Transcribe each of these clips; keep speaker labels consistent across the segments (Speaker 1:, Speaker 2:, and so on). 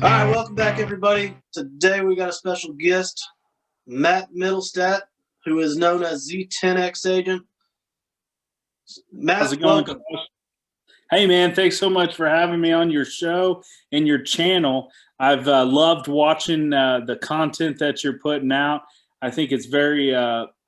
Speaker 1: All right, welcome back, everybody. Today we got a special guest, Matt Middlestat, who is known as Z10X Agent.
Speaker 2: How's
Speaker 1: Matt,
Speaker 2: it going,
Speaker 1: welcome.
Speaker 2: Josh? Hey, man, thanks so much for having me on your show and your channel. I've loved watching the content that you're putting out. I think it's very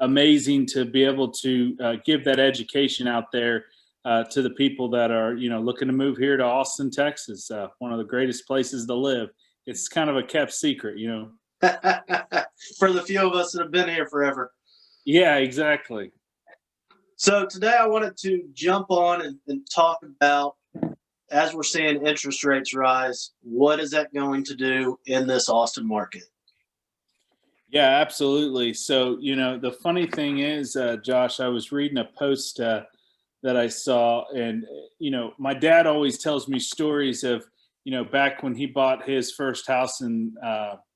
Speaker 2: amazing to be able to give that education out there to the people that are, looking to move here to Austin, Texas, one of the greatest places to live. It's kind of a kept secret.
Speaker 1: For the few of us that have been here forever.
Speaker 2: Yeah, exactly.
Speaker 1: So today I wanted to jump on and talk about, as we're seeing interest rates rise, what is that going to do in this Austin market?
Speaker 2: Yeah, absolutely. So, the funny thing is, Josh, I was reading a post that I saw, and my dad always tells me stories of, back when he bought his first house in,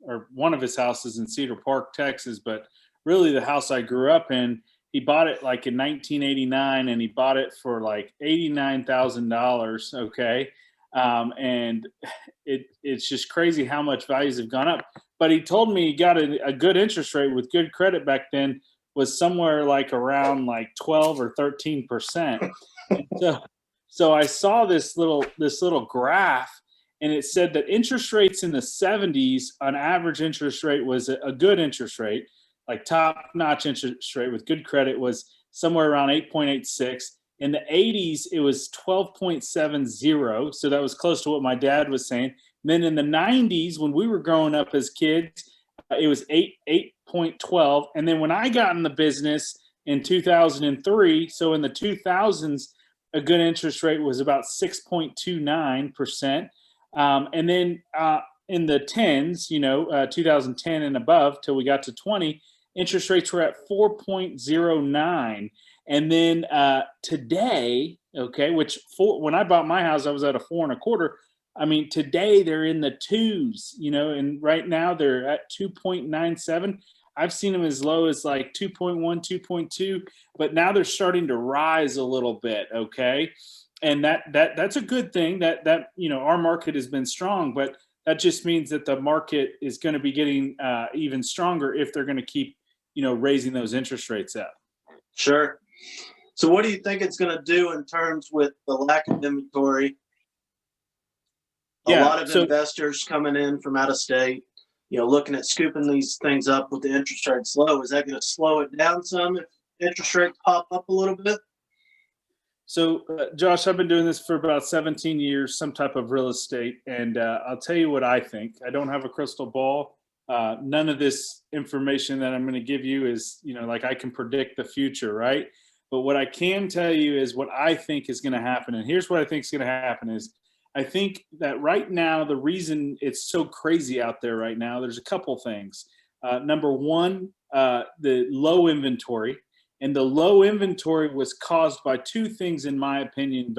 Speaker 2: or one of his houses in Cedar Park, Texas, but really the house I grew up in. He bought it like in 1989, and he bought it for like $89,000. Okay, and it's just crazy how much values have gone up. But he told me he got a good interest rate with good credit back then, was somewhere like around like 12 or 13%. And so I saw this little graph, and it said that interest rates in the 70s, on average interest rate was a good interest rate, like top notch interest rate with good credit, was somewhere around 8.86. In the 80s, it was 12.70. So that was close to what my dad was saying. And then in the 90s, when we were growing up as kids, it was 8.12. And then when I got in the business in 2003, so in the 2000s, a good interest rate was about 6.29%. And then in the tens, 2010 and above, till we got to 20, interest rates were at 4.09. And then today, okay, when I bought my house, I was at a 4.25. I mean, today they're in the twos, and right now they're at 2.97. I've seen them as low as like 2.1, 2.2, but now they're starting to rise a little bit, okay? And that's a good thing that our market has been strong, but that just means that the market is going to be getting even stronger if they're going to keep, raising those interest rates up.
Speaker 1: Sure. So what do you think it's going to do in terms with the lack of inventory? A lot of investors coming in from out of state, looking at scooping these things up with the interest rates low. Is that going to slow it down some if interest rates pop up a little bit?
Speaker 2: So, Josh, I've been doing this for about 17 years, some type of real estate, and I'll tell you what I think. I don't have a crystal ball. None of this information that I'm going to give you is, like I can predict the future, right? But what I can tell you is what I think is going to happen. And here's what I think is going to happen is I think that right now, the reason it's so crazy out there right now, there's a couple things. Number one, the low inventory. And the low inventory was caused by two things, in my opinion.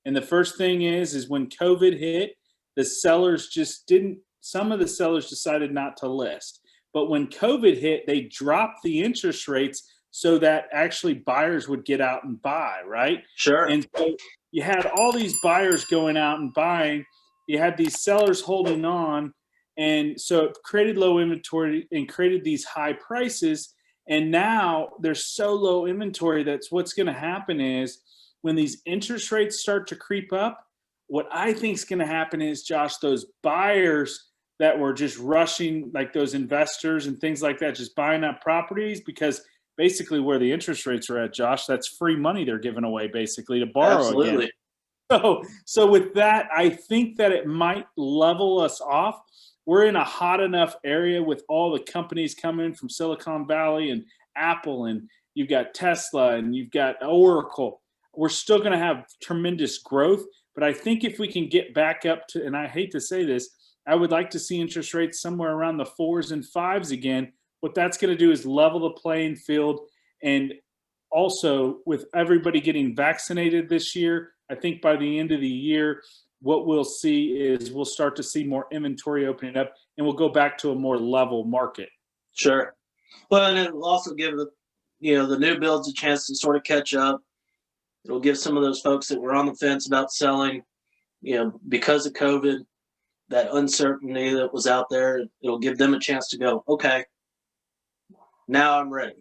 Speaker 2: And the first thing is when COVID hit, the sellers just didn't. Some of the sellers decided not to list. But when COVID hit, they dropped the interest rates so that actually buyers would get out and buy, right?
Speaker 1: Sure.
Speaker 2: And so you had all these buyers going out and buying. You had these sellers holding on, and so it created low inventory and created these high prices. And now there's so low inventory that's what's going to happen is when these interest rates start to creep up, what I think is going to happen is, Josh, those buyers that were just rushing, like those investors and things like that, just buying up properties, because basically where the interest rates are at, Josh, that's free money they're giving away basically to borrow
Speaker 1: Absolutely.
Speaker 2: again. So with that, I think that it might level us off. We're in a hot enough area with all the companies coming from Silicon Valley and Apple, and you've got Tesla and you've got Oracle. We're still going to have tremendous growth, but I think if we can get back up to, and I hate to say this, I would like to see interest rates somewhere around the 4s and 5s again. What that's going to do is level the playing field. And also, with everybody getting vaccinated this year, I think by the end of the year, what we'll see is we'll start to see more inventory opening up, and we'll go back to a more level market.
Speaker 1: Sure. Well, and it'll also give the new builds a chance to sort of catch up. It'll give some of those folks that were on the fence about selling, because of COVID, that uncertainty that was out there. It'll give them a chance to go, okay, now I'm ready.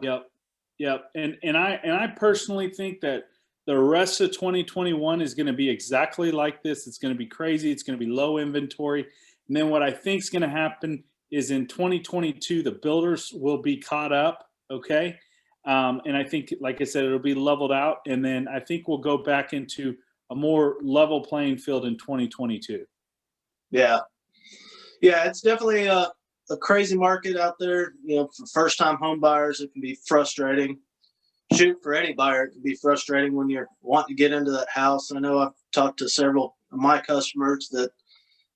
Speaker 2: Yep. Yep. And I personally think that the rest of 2021 is going to be exactly like this. It's going to be crazy. It's going to be low inventory. And then what I think is going to happen is in 2022, the builders will be caught up. Okay. And I think, like I said, it'll be leveled out. And then I think we'll go back into a more level playing field in 2022.
Speaker 1: Yeah. Yeah. It's definitely a crazy market out there. You know, for first time home buyers, it can be frustrating. Shoot, for any buyer, it can be frustrating when you're wanting to get into that house. I know I've talked to several of my customers that,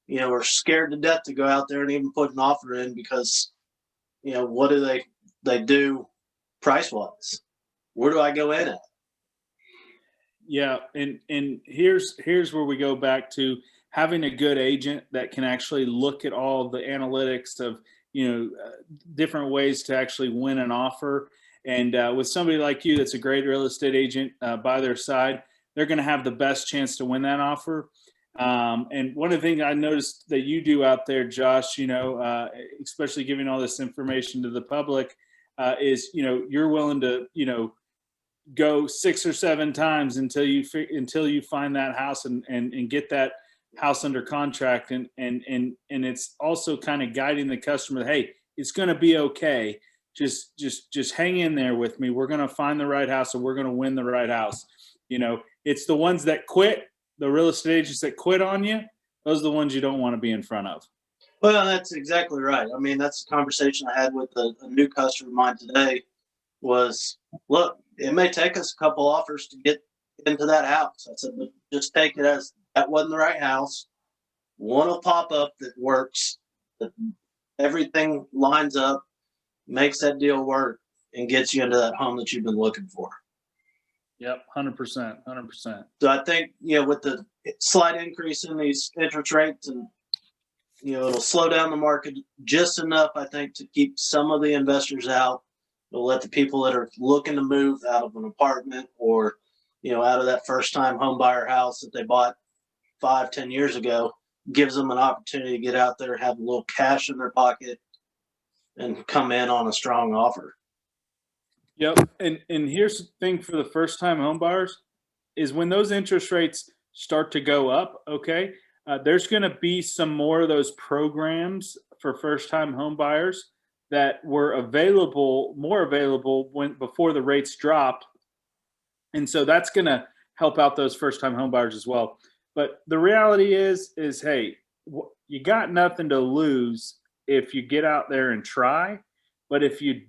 Speaker 1: you know, are scared to death to go out there and even put an offer in because, you know, what do they do price wise? Where do I go in at?
Speaker 2: Yeah, and here's where we go back to having a good agent that can actually look at all the analytics of, you know, different ways to actually win an offer. And with somebody like you, that's a great real estate agent by their side, they're going to have the best chance to win that offer. And one of the things I noticed that you do out there, Josh, you know, especially giving all this information to the public, is, you know, you're willing to, you know, go 6 or 7 times until you find that house and get that house under contract. And it's also kind of guiding the customer, hey, it's going to be okay. Just hang in there with me. We're going to find the right house and we're going to win the right house. You know, it's the ones that quit, the real estate agents that quit on you. Those are the ones you don't want to be in front of.
Speaker 1: Well, that's exactly right. I mean, that's the conversation I had with a new customer of mine today was, look, it may take us a couple offers to get into that house. I said, but just take it as that wasn't the right house. One will pop up that works, that everything lines up, makes that deal work, and gets you into that home that you've been looking for.
Speaker 2: Yep, 100%, 100%.
Speaker 1: So I think, you know, with the slight increase in these interest rates, and you know, it'll slow down the market just enough, I think, to keep some of the investors out. It'll let the people that are looking to move out of an apartment or, you know, out of that first time home buyer house that they bought 5-10 years ago, gives them an opportunity to get out there, have a little cash in their pocket, and come in on a strong offer.
Speaker 2: Yep. And here's the thing for the first time home buyers is when those interest rates start to go up, okay, there's going to be some more of those programs for first time home buyers that were more available before the rates dropped. And so that's going to help out those first time home buyers as well. But the reality is, hey, you got nothing to lose if you get out there and try. But if you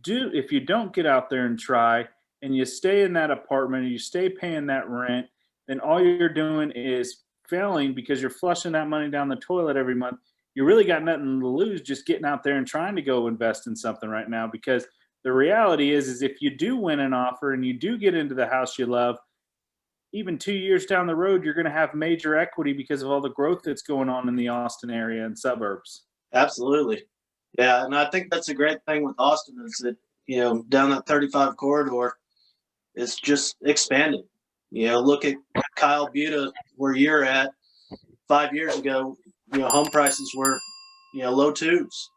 Speaker 2: don't get out there and try and you stay in that apartment and you stay paying that rent, then all you're doing is failing because you're flushing that money down the toilet every month. You really got nothing to lose just getting out there and trying to go invest in something right now, because the reality is if you do win an offer and you do get into the house you love, even 2 years down the road, you're going to have major equity because of all the growth that's going on in the Austin area and suburbs.
Speaker 1: Absolutely. Yeah. And I think that's a great thing with Austin is that, you know, down that 35 corridor, it's just expanded. You know, look at Kyle Buda, where you're at 5 years ago, you know, home prices were, you know, low twos.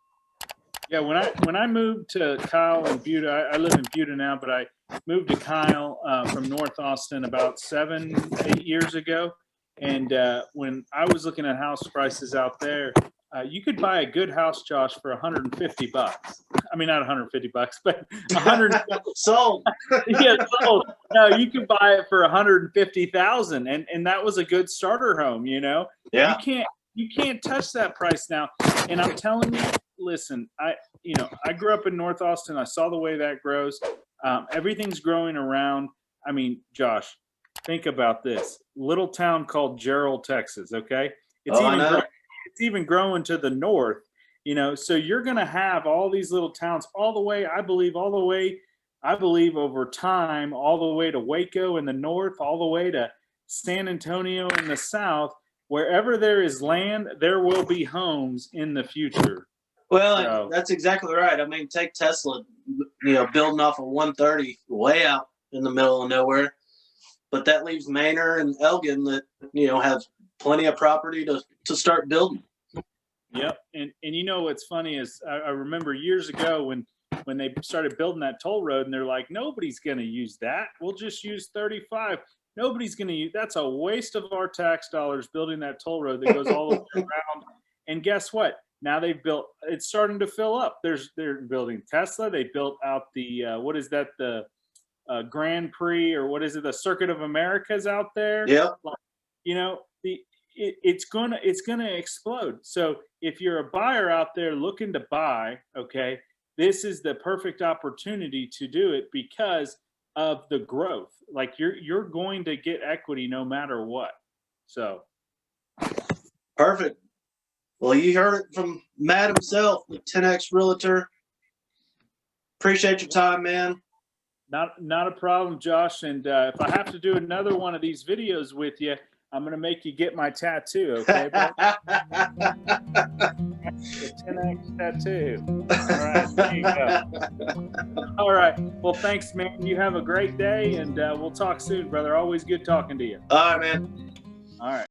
Speaker 2: Yeah, when I moved to Kyle and Buda, I live in Buda now, but I moved to Kyle from North Austin about 7-8 years ago. And when I was looking at house prices out there, you could buy a good house, Josh, for $150. I mean, not $150, but 100.
Speaker 1: Sold.
Speaker 2: Yeah, sold. No, you could buy it for $150,000, and that was a good starter home. You know,
Speaker 1: Yeah.
Speaker 2: You can't touch that price now. And I'm telling you, listen, I grew up in North Austin. I saw the way that grows. Everything's growing around. I mean, Josh, think about this little town called Gerald, Texas. Okay, it's even growing to the north. You know, so you're going to have all these little towns all the way. I believe over time, all the way to Waco in the north, all the way to San Antonio in the south. Wherever there is land, there will be homes in the future.
Speaker 1: Well, that's exactly right. I mean, take Tesla, you know, building off of 130 way out in the middle of nowhere, but that leaves Manor and Elgin that, you know, have plenty of property to start building.
Speaker 2: Yep. And you know what's funny is I remember years ago when they started building that toll road, and they're like, nobody's going to use that. We'll just use 35. Nobody's going to use, that's a waste of our tax dollars building that toll road that goes all the way around. And guess what? Now they've built, it's starting to fill up. They're building Tesla. They built out the, what is that? The Grand Prix, or what is it? The Circuit of America's out there.
Speaker 1: Yeah.
Speaker 2: You know, it's gonna explode. So if you're a buyer out there looking to buy, okay, this is the perfect opportunity to do it because of the growth. Like you're going to get equity no matter what. So
Speaker 1: perfect. Well, you heard it from Matt himself, the 10X Realtor. Appreciate your time, man.
Speaker 2: Not a problem, Josh. And if I have to do another one of these videos with you, I'm going to make you get my tattoo, okay? The 10X tattoo. All right, there you go. All right. Well, thanks, man. You have a great day, and we'll talk soon, brother. Always good talking to you.
Speaker 1: All right, man.
Speaker 2: All right.